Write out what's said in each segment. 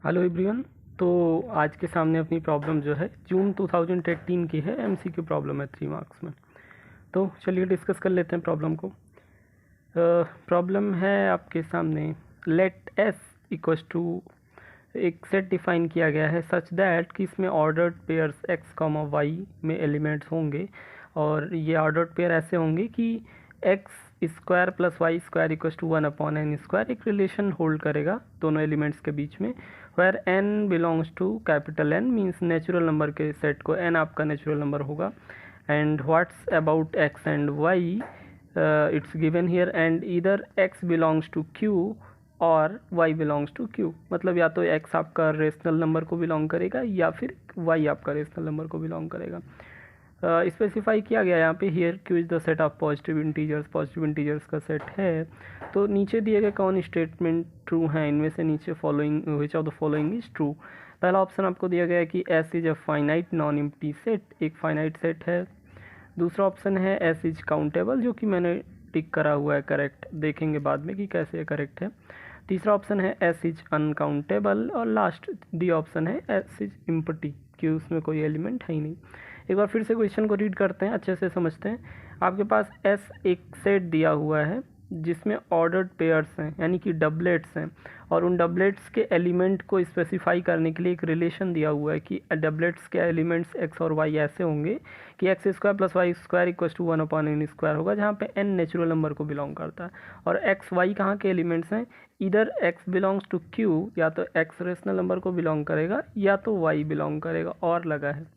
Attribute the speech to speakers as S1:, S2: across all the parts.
S1: Hello everyone. तो आज के सामने अपनी प्रॉब्लम जो है जून 2018 की है, एमसीक्यू प्रॉब्लम है 3 मार्क्स में। तो चलिए डिस्कस कर लेते हैं प्रॉब्लम को। प्रॉब्लम है आपके सामने, लेट एस इक्वल्स टू एक सेट डिफाइन किया गया है सच दैट कि इसमें ordered pairs X comma Y में एलिमेंट्स होंगे, और ये ऑर्डर्ड पेयर ऐसे होंगे कि x square plus Y square equals to 1/n² एक रिलेशन होल्ड करेगा दोनों एलिमेंट्स के बीच में, where n belongs to capital N means natural number के सेट को n आपका नेचुरल नंबर होगा। And what's about x and y, it's given here, and either x belongs to q और y बिलोंग्स टू q। मतलब या तो x आपका rational number को बिलोंग करेगा या फिर y आपका रेशनल नंबर को बिलोंग करेगा। स्पेसिफाई किया गया यहाँ पे, here q is the set of positive integers का सेट है। तो नीचे दिए गए कौन स्टेटमेंट ट्रू हैं, इनमें से नीचे following which of the following is true. पहला ऑप्शन आपको दिया गया है कि S is a finite non empty set, एक फाइनाइट सेट है। दूसरा ऑप्शन है S इज काउंटेबल, जो कि मैंने टिक करा हुआ है करेक्ट, देखेंगे बाद में कि कैसे करेक्ट है। तीसरा ऑप्शन है S इज अनकाउंटेबल, और लास्ट डी ऑप्शन है S इज एम्प्टी, कि उसमें कोई एलिमेंट है ही नहीं। एक बार फिर से क्वेश्चन को रीड करते हैं, अच्छे से समझते हैं। आपके पास S एक सेट दिया हुआ है जिसमें ऑर्डर्ड पेयर्स हैं, यानी कि डबलेट्स हैं, और उन डबलेट्स के एलिमेंट को स्पेसिफाई करने के लिए एक रिलेशन दिया हुआ है कि डबलेट्स के एलिमेंट्स x और y ऐसे होंगे कि x square plus Y square equal to 1/n² होगा, जहाँ पे n नेचुरल नंबर को बिलोंग करता है। और x y कहाँ के एलिमेंट्स हैं, इधर x बिलोंग्स टू q, या तो x रेशनल नंबर को बिलोंग करेगा या तो y बिलोंग करेगा, और लगा है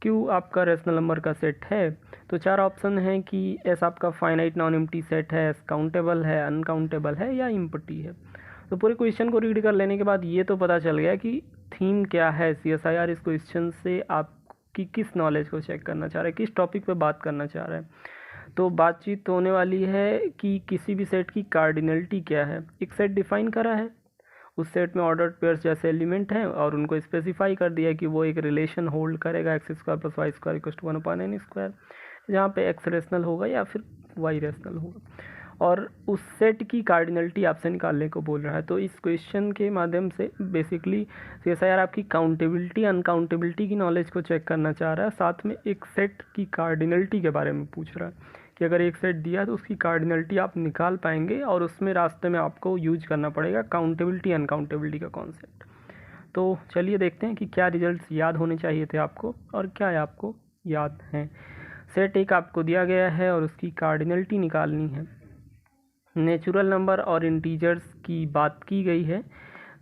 S1: Q आपका रेशनल नंबर का सेट है। तो चार ऑप्शन हैं कि S आपका फाइनाइट नॉन एम्प्टी सेट है, S काउंटेबल है, अनकाउंटेबल है, या एम्प्टी है। तो पूरे क्वेश्चन को रीड कर लेने के बाद ये तो पता चल गया कि थीम क्या है CSIR इस क्वेश्चन से आपकी किस नॉलेज को चेक करना चाह रहा है, किस टॉपिक पे बात करना चाह रहा है। तो बातचीत होने वाली है कि किसी भी सेट की कार्डिनलिटी क्या है। एक सेट डिफाइन करा है, उस सेट में ऑर्डर्ड पेयर्स जैसे एलिमेंट हैं, और उनको स्पेसिफाई कर दिया कि वो एक रिलेशन होल्ड करेगा X square plus Y square equal to 1/n², जहाँ पे एक्स रेशनल होगा या फिर वाई रेशनल होगा, और उस सेट की कार्डिनलिटी आपसे निकालने को बोल रहा है। तो इस क्वेश्चन के माध्यम से बेसिकली CSIR आपकी काउंटेबिलिटी अनकाउंटेबिलिटी की नॉलेज को चेक करना चाह रहा है, साथ में एक सेट की कार्डिनलिटी के बारे में पूछ रहा है कि अगर एक सेट दिया तो उसकी कार्डिनलिटी आप निकाल पाएंगे, और उसमें रास्ते में आपको यूज करना पड़ेगा काउंटेबिलिटी अनकाउंटेबिलिटी का कॉन्सेप्ट। तो चलिए देखते हैं कि क्या रिजल्ट्स याद होने चाहिए थे आपको और क्या आपको याद हैं। सेट एक आपको दिया गया है और उसकी कार्डिनलिटी निकालनी है। नेचुरल नंबर और इंटीजर्स की बात की गई है।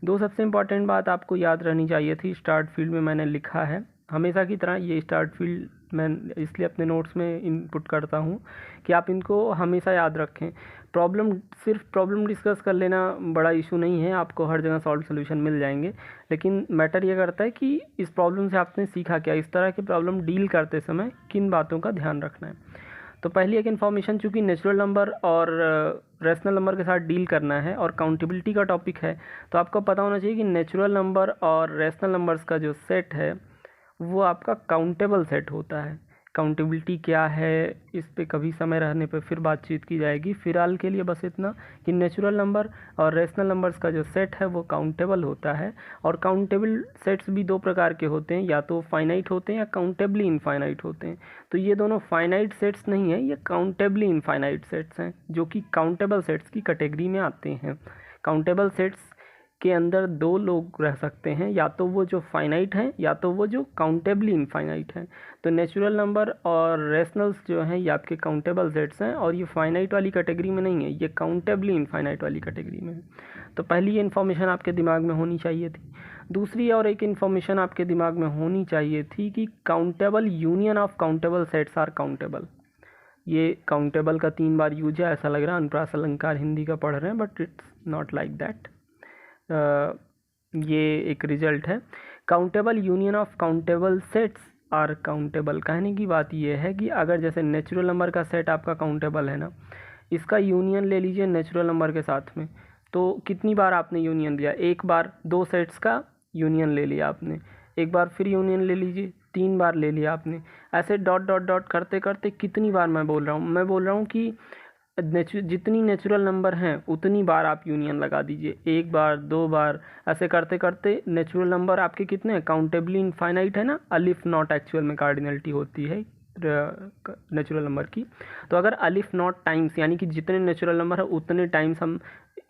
S1: दो सबसे इम्पॉर्टेंट बात आपको याद रहनी चाहिए थी, स्टार्ट फील्ड में मैंने लिखा है हमेशा की तरह, ये स्टार्ट फील्ड मैं इसलिए अपने नोट्स में इनपुट करता हूँ कि आप इनको हमेशा याद रखें। सिर्फ प्रॉब्लम डिस्कस कर लेना बड़ा इशू नहीं है, आपको हर जगह सॉल्व सोल्यूशन मिल जाएंगे, लेकिन मैटर ये करता है कि इस प्रॉब्लम से आपने सीखा क्या, इस तरह के प्रॉब्लम डील करते समय किन बातों का ध्यान रखना है। तो पहली एक इन्फॉर्मेशन, चूँकि नेचुरल नंबर और रेशनल नंबर के साथ डील करना है और काउंटेबिलिटी का टॉपिक है, तो आपको पता होना चाहिए कि नेचुरल नंबर और रेशनल नंबर्स का जो सेट है वो आपका काउंटेबल सेट होता है। काउंटेबिलिटी क्या है इस पे कभी समय रहने पे फिर बातचीत की जाएगी। फ़िलहाल के लिए बस इतना कि नेचुरल नंबर और रेशनल नंबर्स का जो सेट है वो काउंटेबल होता है, और काउंटेबल सेट्स भी दो प्रकार के होते हैं, या तो फाइनाइट होते हैं या काउंटेबली इनफाइनाइट होते हैं। तो ये दोनों फाइनाइट सेट्स नहीं है, ये काउंटेबली इनफाइनाइट सेट्स हैं, जो कि काउंटेबल सेट्स की कैटेगरी में आते हैं। काउंटेबल सेट्स के अंदर दो लोग रह सकते हैं, या तो वो जो फाइनाइट हैं या तो वो जो काउंटेबली इनफाइनाइट हैं। तो नेचुरल नंबर और रेशनल्स जो हैं ये आपके काउंटेबल सेट्स हैं, और ये फाइनाइट वाली कैटेगरी में नहीं है, ये काउंटेबली इनफाइनाइट वाली कैटेगरी में है। तो पहली ये इन्फॉर्मेशन आपके दिमाग में होनी चाहिए थी। दूसरी और एक इन्फॉर्मेशन आपके दिमाग में होनी चाहिए थी कि countable union of countable sets are countable. ये काउंटेबल का 3 बार यूज है, ऐसा लग रहा है अनुप्रास अलंकार हिंदी का पढ़ रहे हैं, but it's not like that. ये एक रिजल्ट है। Countable union of countable sets are countable. कहने की बात ये है कि अगर जैसे नेचुरल नंबर का सेट आपका काउंटेबल है ना, इसका यूनियन ले लीजिए नेचुरल नंबर के साथ में, तो कितनी बार आपने यूनियन लिया, एक बार, दो सेट्स का यूनियन ले लिया आपने, एक बार फिर यूनियन ले लीजिए, 3 बार ले लिया आपने, ऐसे डॉट डॉट डॉट करते करते कितनी बार मैं बोल रहा हूँ कि जितनी नेचुरल नंबर हैं उतनी बार आप यूनियन लगा दीजिए, एक बार, दो बार, ऐसे करते करते नेचुरल नंबर आपके कितने हैं, काउंटेबली इनफाइनाइट है ना, अलिफ नॉट एक्चुअल में कार्डिनलिटी होती है नेचुरल नंबर की। तो अगर अलिफ नॉट टाइम्स यानी कि जितने नेचुरल नंबर है उतने टाइम्स हम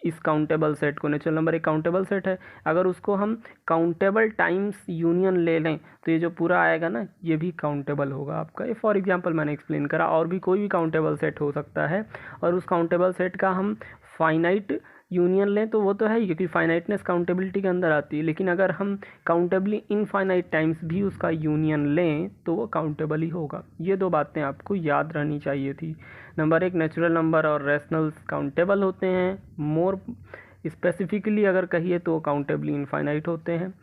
S1: इस काउंटेबल सेट को, नेचुरल नंबर एक काउंटेबल सेट है, अगर उसको हम काउंटेबल टाइम्स यूनियन ले लें तो ये जो पूरा आएगा ना ये भी काउंटेबल होगा आपका। ये फॉर एग्जांपल मैंने एक्सप्लेन करा, और भी कोई भी काउंटेबल सेट हो सकता है, और उस काउंटेबल सेट का हम फाइनाइट यूनियन लें तो वो तो है ही, क्योंकि फाइनाइटनेस काउंटेबिलिटी के अंदर आती है, लेकिन अगर हम काउंटेबली इनफाइनाइट टाइम्स भी उसका यूनियन लें तो वो काउंटेबल ही होगा। ये दो बातें आपको याद रहनी चाहिए थी। नंबर एक, नेचुरल नंबर और रेशनल्स काउंटेबल होते हैं, मोर स्पेसिफिकली अगर कहिए तो काउंटेबली इनफाइनाइट होते हैं।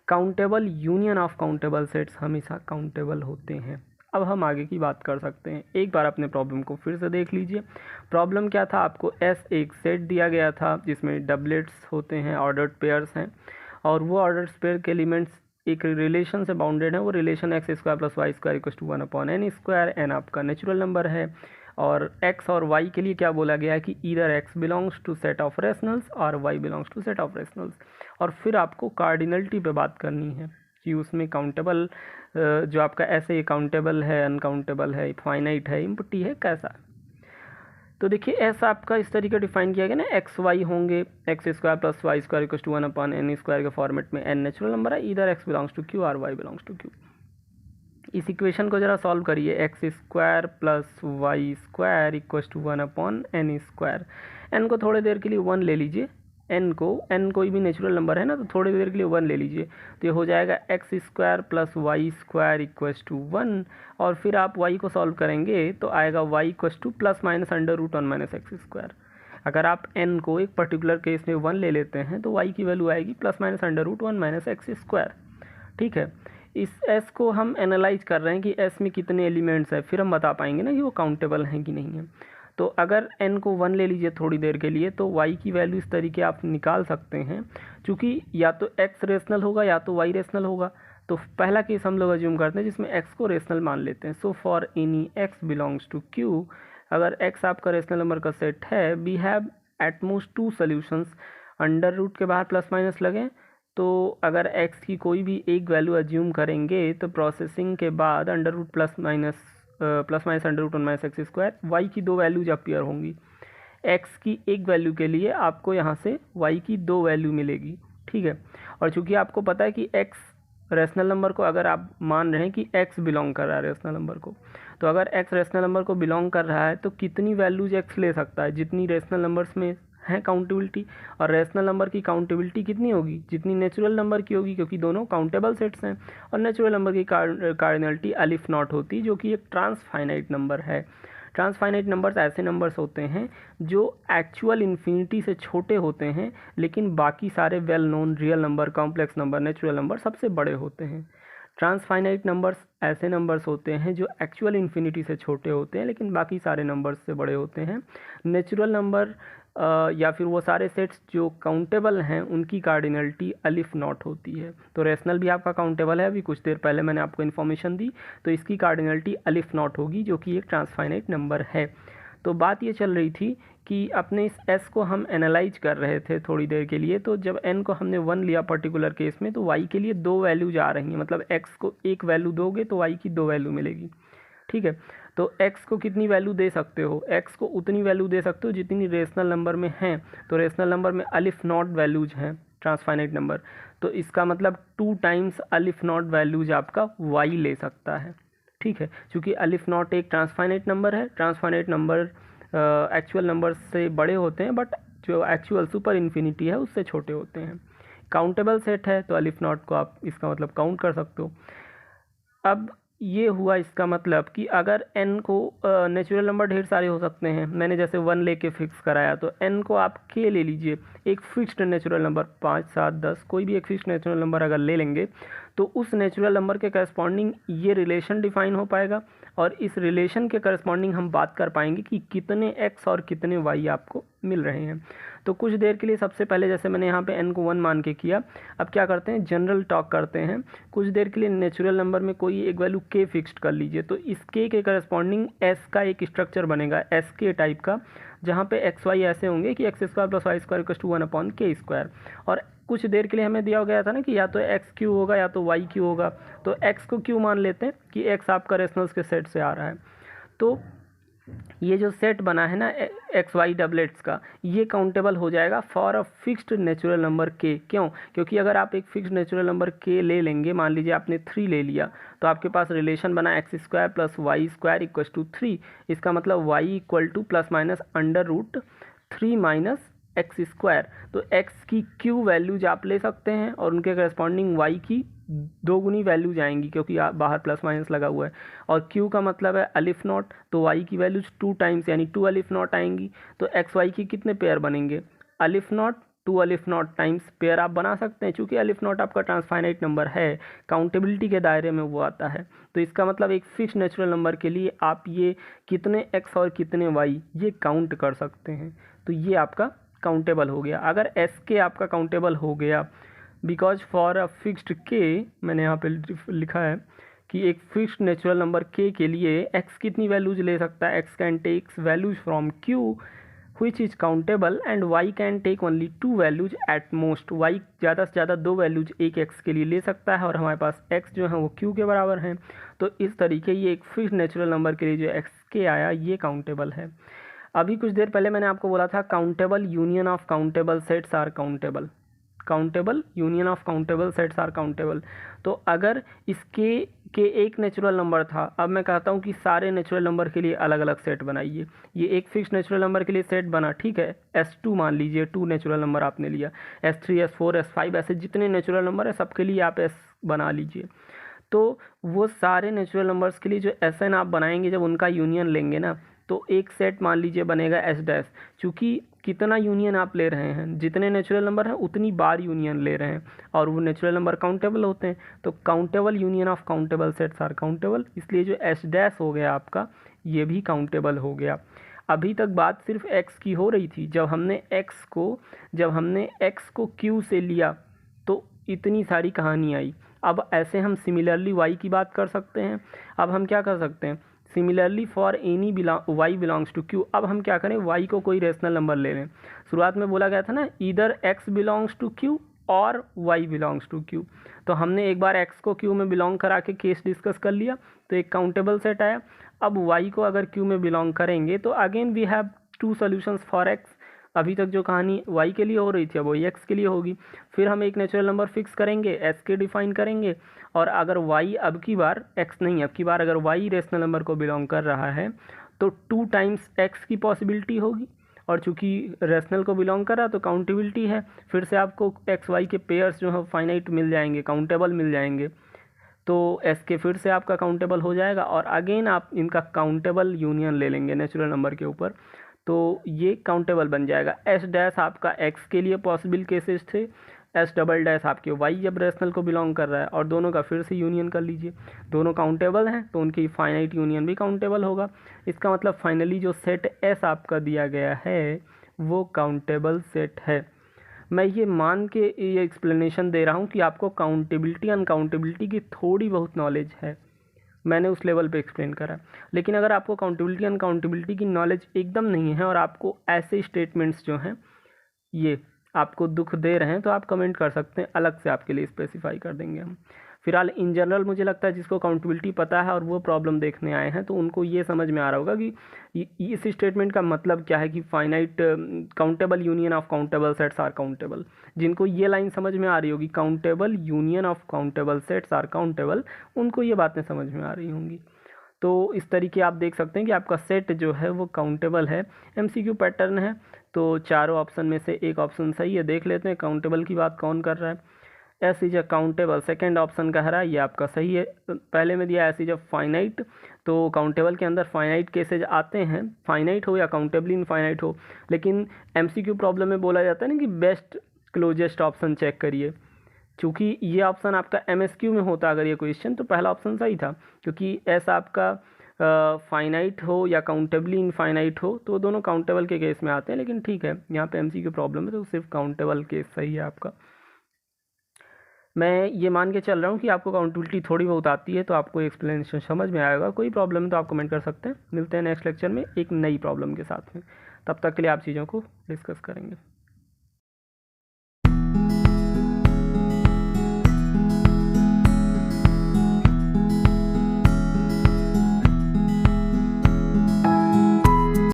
S1: Countable union of countable sets हमेशा काउंटेबल होते हैं। अब हम आगे की बात कर सकते हैं। एक बार अपने प्रॉब्लम को फिर से देख लीजिए। प्रॉब्लम क्या था, आपको एस एक सेट दिया गया था जिसमें डबलेट्स होते हैं, ऑर्डर्ड पेयर्स हैं, और वो ऑर्डर्ड पेयर के एलिमेंट्स एक रिलेशन से बाउंडेड है। वो relation X square plus Y square equal to 1/n square, N आपका नेचुरल नंबर है, और x और y के लिए क्या बोला गया है कि either x belongs to set of rationals और y belongs to set of rationals. और फिर आपको कार्डिनलिटी पे बात करनी है कि उसमें काउंटेबल जो आपका ऐसे काउंटेबल है, अनकाउंटेबल है, फाइनाइट है, इम्पटी है, कैसा। तो देखिए ऐसा आपका इस तरीके डिफाइन किया गया ना, एक्स वाई होंगे, X square plus Y square equal to 1/n square के फॉर्मेट में, एन नेचुरल नंबर है, either x belongs to q और y बिलोंग्स टू q। इस इक्वेशन को ज़रा सॉल्व करिए, X square plus Y square equal to 1/n square. N को थोड़ी देर के लिए 1 ले लीजिए, एन कोई भी नेचुरल नंबर है ना, तो थोड़ी देर के लिए 1 ले लीजिए, तो ये हो जाएगा X square plus Y square equal to 1। और फिर आप y को सॉल्व करेंगे तो आएगा y equal to plus minus under root 1 minus x square. अगर आप n को एक पर्टिकुलर केस में 1 ले लेते हैं तो y की वैल्यू आएगी plus minus under root 1 minus x square. ठीक है, इस s को हम एनालाइज कर रहे हैं कि s में कितने एलिमेंट्स हैं, फिर हम बता पाएंगे ना कि वो काउंटेबल हैं कि नहीं है। तो अगर n को 1 ले लीजिए थोड़ी देर के लिए, तो y की वैल्यू इस तरीके आप निकाल सकते हैं, चूँकि या तो x रेशनल होगा या तो y रेशनल होगा। तो पहला केस हम लोग अज्यूम करते हैं जिसमें x को रेशनल मान लेते हैं। So for any x belongs to q, अगर x आपका रेशनल नंबर का सेट है, we have at most 2 solutions. Under root के बाहर प्लस माइनस लगें, तो अगर x की कोई भी एक वैल्यू अज्यूम करेंगे तो प्रोसेसिंग के बाद under root plus minus under root 1 minus x square, y की 2 वैल्यूज अपीयर होंगी। x की एक वैल्यू के लिए आपको यहाँ से y की 2 वैल्यू मिलेगी। ठीक है, और चूंकि आपको पता है कि x रेशनल नंबर को, अगर आप मान रहे हैं कि x बिलोंग कर रहा है रेशनल नंबर को, तो अगर x रेशनल नंबर को बिलोंग कर रहा है तो कितनी वैल्यूज x ले सकता है, जितनी रेशनल नंबर्स में है काउंटेबिलिटी। और रेशनल नंबर की काउंटेबिलिटी कितनी होगी, जितनी नेचुरल नंबर की होगी, क्योंकि दोनों काउंटेबल सेट्स हैं। और नेचुरल नंबर की कार्डिनलिटी अलिफ नॉट होती, जो कि एक ट्रांसफाइनाइट नंबर है। ट्रांसफाइनाइट नंबर्स ऐसे नंबर्स होते हैं जो एक्चुअल इन्फिनिटी से छोटे होते हैं, लेकिन बाकी सारे well known real number, complex number, natural number सबसे बड़े होते हैं। ट्रांसफाइनाइट नंबर्स ऐसे नंबर्स होते हैं जो एक्चुअल इन्फिनिटी से छोटे होते हैं, लेकिन बाकी सारे नंबर्स से बड़े होते हैं। नेचुरल नंबर या फिर वो सारे सेट्स जो काउंटेबल हैं उनकी कार्डिनलिटी अलिफ नॉट होती है। तो रेशनल भी आपका काउंटेबल है, अभी कुछ देर पहले मैंने आपको इन्फॉर्मेशन दी, तो इसकी कार्डिनलिटी अलिफ नॉट होगी, जो कि एक ट्रांसफाइनाइट नंबर है। तो बात ये चल रही थी कि अपने इस s को हम एनालाइज कर रहे थे थोड़ी देर के लिए, तो जब n को हमने 1 लिया पर्टिकुलर केस में, तो y के लिए 2 वैल्यूज आ रही हैं, मतलब x को एक वैल्यू दोगे तो y की 2 वैल्यू मिलेगी। ठीक है, तो x को कितनी वैल्यू दे सकते हो, x को उतनी वैल्यू दे सकते हो जितनी रेशनल नंबर में हैं। तो रेशनल नंबर में अलिफ नॉट वैल्यूज हैं ट्रांसफाइनाइट नंबर, तो इसका मतलब 2 टाइम्स अलिफ नॉट वैल्यूज आपका y ले सकता है। ठीक है, क्योंकि अलिफ नॉट एक ट्रांसफाइनाइट नंबर है। ट्रांसफाइनाइट नंबर एक्चुअल नंबर से बड़े होते हैं, बट जो एक्चुअल सुपर इन्फिनिटी है उससे छोटे होते हैं। काउंटेबल सेट है तो अलिफ नॉट को आप इसका मतलब काउंट कर सकते हो। अब ये हुआ इसका मतलब कि अगर n को नेचुरल नंबर ढेर सारे हो सकते हैं, मैंने जैसे 1 लेके फिक्स कराया, तो n को आप k ले लीजिए, एक फिक्स्ड नेचुरल नंबर 5, 7, 10 कोई भी एक फिक्स्ड नेचुरल नंबर अगर ले लेंगे तो उस नेचुरल नंबर के करस्पॉन्डिंग ये रिलेशन डिफाइन हो पाएगा, और इस रिलेशन के करस्पॉन्डिंग हम बात कर पाएंगे कि कितने x और कितने y आपको मिल रहे हैं। तो कुछ देर के लिए सबसे पहले जैसे मैंने यहाँ पे n को 1 मान के किया, अब क्या करते हैं, जनरल टॉक करते हैं। कुछ देर के लिए नेचुरल नंबर में कोई एक वैल्यू k फिक्स्ड कर लीजिए, तो इस k के करस्पॉन्डिंग s का एक स्ट्रक्चर बनेगा एस के टाइप का, जहाँ पे एक्स वाई ऐसे होंगे कि x square plus Y square equals to 1/k²। और कुछ देर के लिए हमें दिया गया था ना कि या तो एक्स क्यू होगा या तो वाई क्यू होगा, तो एक्स को क्यू मान लेते हैं कि एक्स आपका रेशनल्स के सेट से आ रहा है। तो ये जो सेट बना है ना एक्स वाई डबलेट्स का, ये काउंटेबल हो जाएगा for a fixed natural number के। क्यों? क्योंकि अगर आप एक फिक्स्ड नेचुरल नंबर के ले लेंगे, मान लीजिए आपने 3 ले लिया, तो आपके पास रिलेशन बना x square plus Y square equals to 3। इसका मतलब y equal to plus minus √3 minus x square. तो एक्स की क्यू वैल्यूज आप ले सकते हैं और उनके करस्पॉन्डिंग वाई की दोगुनी वैल्यूज आएंगी, क्योंकि बाहर प्लस माइनस लगा हुआ है। और क्यू का मतलब है अलिफ नॉट, तो वाई की वैल्यूज 2 टाइम्स यानी 2 अलिफ नॉट आएंगी। तो एक्स वाई की कितने पेयर बनेंगे, अलिफ नॉट 2 अलिफ नॉट टाइम्स पेयर आप बना सकते हैं। चूँकि अलिफ नॉट आपका ट्रांसफाइनाइट नंबर है, काउंटेबिलिटी के दायरे में वो आता है। तो इसका मतलब एक फिक्स नेचुरल नंबर के लिए आप ये कितने एक्स और कितने वाई ये काउंट कर सकते हैं। तो ये आपका काउंटेबल हो गया। अगर एस के आपका काउंटेबल हो गया, बिकॉज फॉर अ फिक्स्ड के, मैंने यहाँ पे लिखा है कि एक फिक्स्ड नेचुरल नंबर के लिए एक्स कितनी वैल्यूज ले सकता है, x can takes values from q which is countable and y can take only 2 values at most। y ज़्यादा से ज़्यादा 2 वैल्यूज एक x के लिए ले सकता है और हमारे पास x जो है वो q के बराबर है। तो इस तरीके ये एक फिक्स्ड नेचुरल नंबर के लिए जो x के आया ये काउंटेबल है। अभी कुछ देर पहले मैंने आपको बोला था countable union of countable sets are countable, countable union of countable sets are countable. तो अगर इसके एक नेचुरल नंबर था, अब मैं कहता हूँ कि सारे नेचुरल नंबर के लिए अलग अलग सेट बनाइए। ये एक फिक्स नेचुरल नंबर के लिए सेट बना, ठीक है, S2 मान लीजिए, 2 नेचुरल नंबर आपने लिया, S3 S4 S5 ऐसे जितने नेचुरल नंबर है सबके लिए आप S बना लीजिए। तो वो सारे नेचुरल नंबर्स के लिए जो Sn आप बनाएंगे, जब उनका यूनियन लेंगे ना, तो एक सेट मान लीजिए बनेगा S'। चूँकि कितना यूनियन आप ले रहे हैं, जितने नेचुरल नंबर हैं उतनी बार यूनियन ले रहे हैं और वो नेचुरल नंबर काउंटेबल होते हैं। तो countable union of countable sets are countable, इसलिए जो S' हो गया आपका ये भी काउंटेबल हो गया। अभी तक बात सिर्फ x की हो रही थी। जब हमने x को q से लिया तो इतनी सारी कहानी आई। अब ऐसे हम सिमिलरली y की बात कर सकते हैं। अब हम क्या कर सकते हैं, similarly for any y belongs to q। अब हम क्या करें, y को कोई रेशनल नंबर ले लें। शुरुआत में बोला गया था ना, either x belongs to q और y बिलोंग्स टू q। तो हमने एक बार x को q में बिलोंग करा के केस डिस्कस कर लिया, तो एक काउंटेबल सेट आया। अब y को अगर q में बिलोंग करेंगे तो again we have 2 solutions for x। अभी तक जो कहानी y के लिए हो रही थी अब वही x के लिए होगी। फिर हम एक नेचुरल नंबर फिक्स करेंगे, s के डिफाइन करेंगे, और अगर y अब की बार x नहीं, अब की बार अगर y रेशनल नंबर को बिलोंग कर रहा है तो 2 टाइम्स x की पॉसिबिलिटी होगी। और चूंकि रेशनल को बिलोंग कर रहा तो काउंटेबिलिटी है, फिर से आपको एक्स वाई के पेयर्स जो है फाइनाइट मिल जाएंगे, काउंटेबल मिल जाएंगे। तो एस के फिर से आपका काउंटेबल हो जाएगा और अगेन आप इनका काउंटेबल यूनियन ले लेंगे नेचुरल नंबर के ऊपर, तो ये काउंटेबल बन जाएगा। S' आपका x के लिए पॉसिबल केसेस थे, S" आपके y जब रेशनल को बिलोंग कर रहा है, और दोनों का फिर से यूनियन कर लीजिए। दोनों काउंटेबल हैं तो उनकी फाइनाइट यूनियन भी काउंटेबल होगा। इसका मतलब फाइनली जो सेट S आपका दिया गया है वो काउंटेबल सेट है। मैं ये मान के ये एक्सप्लेनेशन दे रहा हूँ कि आपको काउंटेबिलिटी अनकाउंटेबिलिटी की थोड़ी बहुत नॉलेज है, मैंने उस लेवल पे एक्सप्लेन करा। लेकिन अगर आपको काउंटेबिलिटी अनकाउंटेबिलिटी की नॉलेज एकदम नहीं है और आपको ऐसे स्टेटमेंट्स जो हैं ये आपको दुख दे रहे हैं, तो आप कमेंट कर सकते हैं, अलग से आपके लिए स्पेसिफाई कर देंगे हम। फिलहाल इन जनरल मुझे लगता है जिसको काउंटेबिलिटी पता है और वो प्रॉब्लम देखने आए हैं तो उनको ये समझ में आ रहा होगा कि इस स्टेटमेंट का मतलब क्या है कि finite countable union of countable sets are countable. जिनको ये लाइन समझ में आ रही होगी, countable union of countable sets are countable, उनको ये बातें समझ में आ रही होंगी। तो इस तरीके आप देख सकते हैं कि आपका सेट जो है वो काउंटेबल है। MCQ पैटर्न है तो चारों ऑप्शन में से एक ऑप्शन सही है। देख लेते हैं काउंटेबल की बात कौन कर रहा है। S is a countable, second option कह रहा है, ये आपका सही है। पहले में दिया S इज अ फाइनाइट, तो काउंटेबल के अंदर फाइनाइट केसेज आते हैं, फाइनाइट हो या काउंटेबली इनफाइनाइट हो। लेकिन MCQ प्रॉब्लम में बोला जाता है ना कि बेस्ट क्लोजेस्ट ऑप्शन चेक करिए। चूँकि ये ऑप्शन आपका MSQ में होता अगर ये क्वेश्चन, तो पहला ऑप्शन सही था, क्योंकि S आपका फाइनाइट हो या काउंटेबली इनफाइनाइट हो तो दोनों काउंटेबल के केस में आते हैं, लेकिन ठीक है यहाँ पे एमसीक्यू प्रॉब्लम है तो सिर्फ काउंटेबल केस सही है आपका। मैं ये मान के चल रहा हूँ कि आपको काउंटेबिलिटी थोड़ी बहुत आती है तो आपको एक्सप्लेनेशन समझ में आएगा। कोई प्रॉब्लम है तो आप कमेंट कर सकते हैं। मिलते हैं नेक्स्ट लेक्चर में एक नई प्रॉब्लम के साथ में, तब तक के लिए आप चीज़ों को डिस्कस करेंगे।